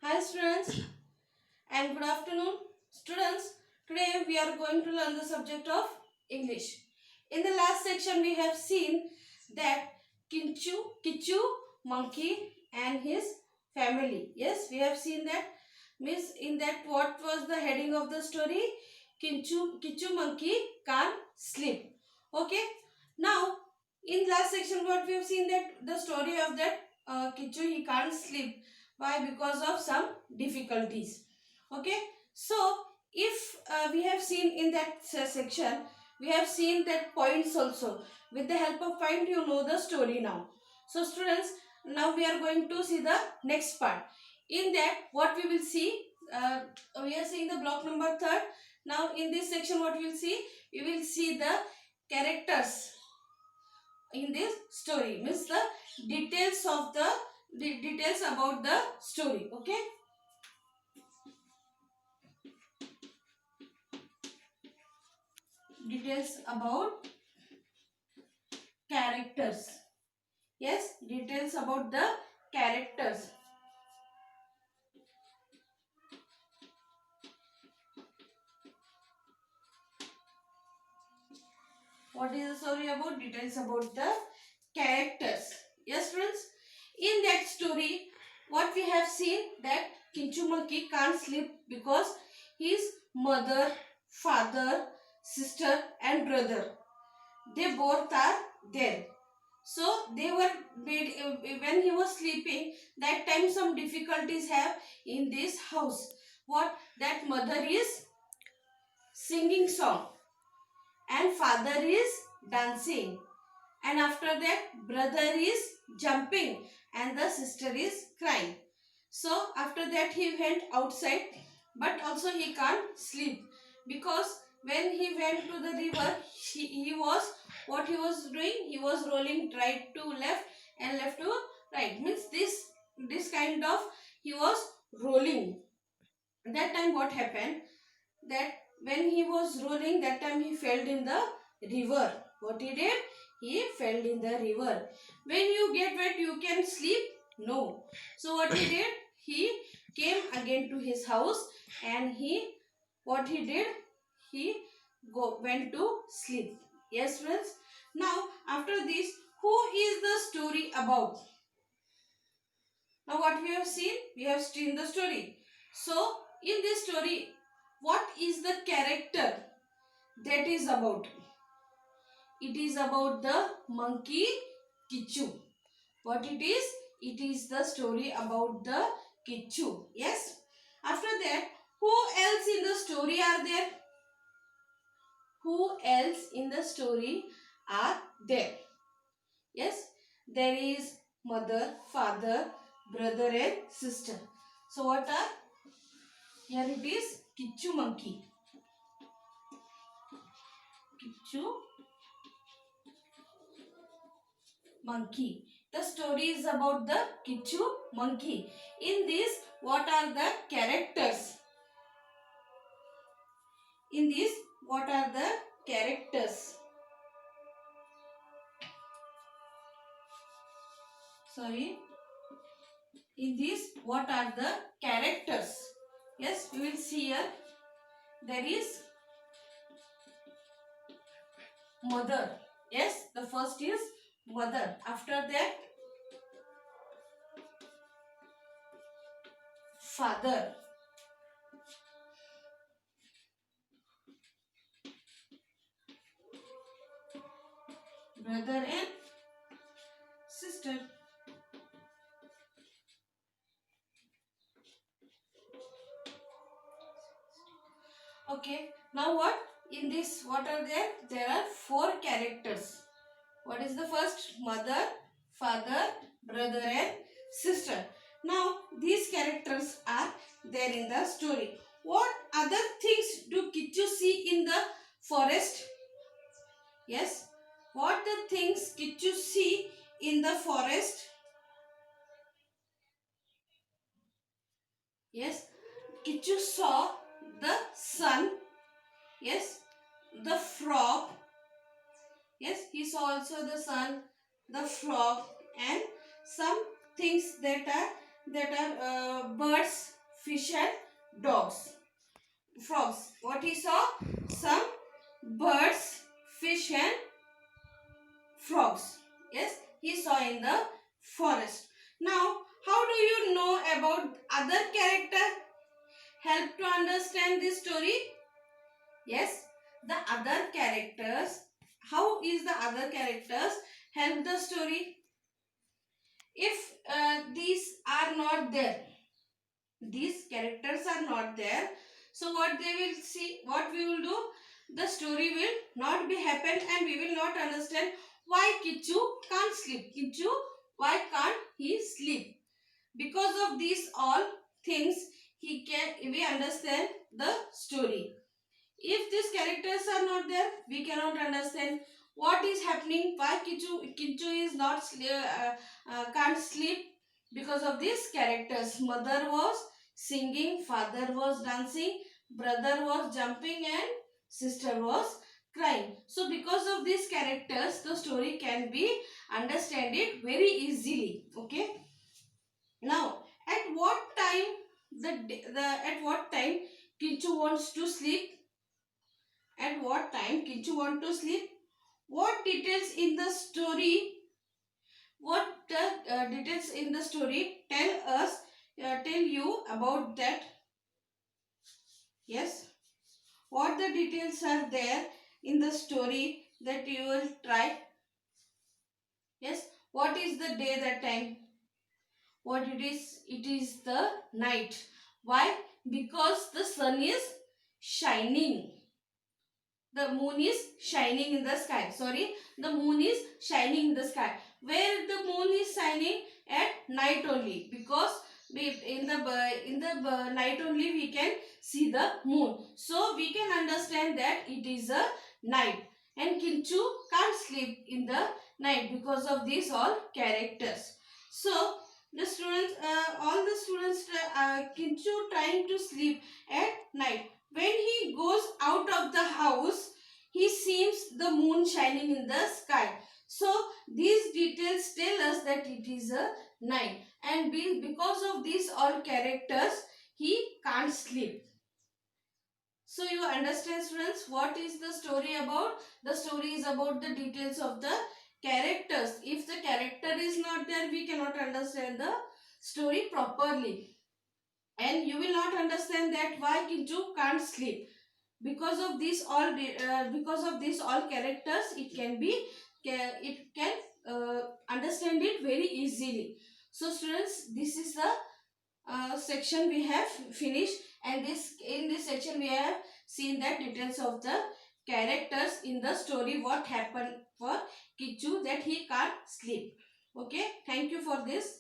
Hi students and good afternoon. Students, today we are going to learn the subject of English. In the last section we have seen that Kichu monkey and his family. Yes, we have seen that. Miss, in that what was the heading of the story? Kichu monkey can't sleep. Okay. Now, in last section what we have seen that the story of that Kichu, he can't sleep. Why? Because of some difficulties. Okay. So, if we have seen in that section, we have seen that points also. With the help of point, you know the story now. So, students, now we are going to see the next part. In that, what we will see, we are seeing the block number 3rd. Now, in this section, what we will see? We will see the characters in this story. Means the details of the details about the story. Okay. Details about characters. Yes, details about the characters. What is the story about? Details about the characters. Yes, friends. In that story, what we have seen that Kinchu monkey can't sleep because his mother, father, sister and brother, they both are there. So they were when he was sleeping, that time some difficulties have in this house. What? That mother is singing song and father is dancing, and after that brother is jumping and the sister is crying. So after that he went outside, but also he can't sleep because when he went to the river, he was, what he was doing, he was rolling right to left and left to right. Means this kind of he was rolling. That time what happened, that when he was rolling, that time he fell in the river. What he did? He fell in the river. When you get wet, you can sleep? No. So what he did? He came again to his house and what he did? He went to sleep. Yes, friends. Now, after this, who is the story about? Now, what we have seen? We have seen the story. So, in this story, what is the character that is about? It is about the monkey Kichu. What it is? It is the story about the Kichu. Yes. After that, who else in the story are there? Who else in the story are there? Yes. There is mother, father, brother and sister. So what are? Here it is Kichu monkey. Kichu monkey. The story is about the Kichu monkey. In this, what are the characters? In this, what are the characters? Sorry. In this, what are the characters? Yes, we will see here. There is mother. Yes, the first is mother. After that, father. Brother and sister. Okay. Now what? In this, what are there? There are 4 characters. What is the first? Mother, father, brother and sister. Now, these characters are there in the story. What other things do Kichu see in the forest? Yes. What the things Kichu see in the forest? Yes. Kichu saw the sun. Yes. The frog. Yes. He saw also the sun, the frog and some things that are birds fish and dogs. Frogs. What he saw? Some birds, fish and frogs. Yes, he saw in the forest. Now, how do you know about other character? Help to understand this story? Yes, the other characters. How is the other characters help the story? If these are not there, these characters are not there, so what they will see, what we will do, the story will not be happen and we will not understand why Kichu can't sleep. Kichu, why can't he sleep? Because of these all things, we understand the story. If these characters are not there, we cannot understand what is happening, why Kichu is not can't sleep. Because of these characters, mother was singing, father was dancing, brother was jumping and sister was crying. So because of these characters, the story can be understood it very easily. Okay. Now, at what time at what time Kichu wants to sleep? At what time Kichu want to sleep? What details in the story? What the details in the story tell you about that? Yes. What the details are there in the story that you will try? Yes. What is the day that time? What it is? It is the night. Why? Because the sun is shining. The moon is shining in the sky. Sorry, the moon is shining in the sky. Where the moon is shining? At night only, because in the night only we can see the moon. So we can understand that it is a night. And Kinchu can't sleep in the night because of these all characters. So the students, all the students, Kinchu trying to sleep at night. When he goes out of the house, he sees the moon shining in the sky. So these details tell us that it is a night. And because of these all characters, he can't sleep. So you understand, students, what is the story about? The story is about the details of the characters. If the character is not there, we cannot understand the story properly. And you will not understand that why Kinchu can't sleep. Because of these all characters, it can understand it very easily. So students, this is the section we have finished, and in this section we have seen that details of the characters in the story, what happened for Kichu that he can't sleep. Okay, thank you for this.